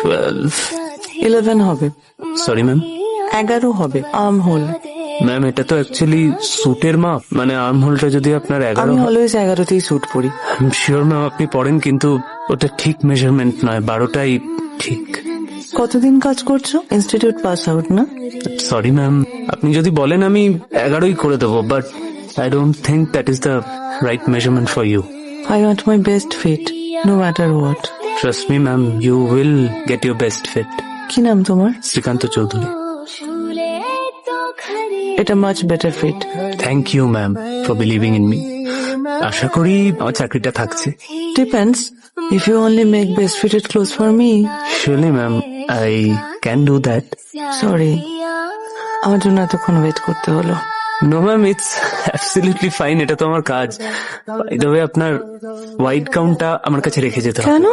12. 11 হবে, sorry ma'am. 11 হবে। Arm whole. Ma'am এটা তো অ্যাকচুয়ালি স্যুটের মাপ, মানে আর্ম হোলটা যদি আপনার 11 আমি অলওয়েজ 11তেই স্যুট পরি। শিওর ম্যাম আপনি পড়েন, কিন্তু ওটা ঠিক মেজারমেন্ট নয়, 12টাই ঠিক। কতদিন কাজ করছো? ইনস্টিটিউট পাস আউট না? সরি ম্যাম, আপনি যদি বলেন আমি 11ই করে দেবো, but I don't think that is the right measurement for you. I want my best fit, no matter what. Trust me ma'am, you will get your best fit. কি নাম তোমার? শ্রীকান্ত চৌধুরী। এটা much better fit. Thank you ma'am for believing in me. আশা করি আমার চাকরিটা থাকছে। Depends. If you only make best fitted clothes for me. Surely ma'am, I can do that. Sorry, আমার জন্য এতক্ষণ ওয়েট করতে হলো। No ma'am, it's absolutely fine, এটা তো আমার কাজ। By the way, আপনার হোয়াইট গাউনটা আমার কাছে রেখে যেতে হবে। কেন?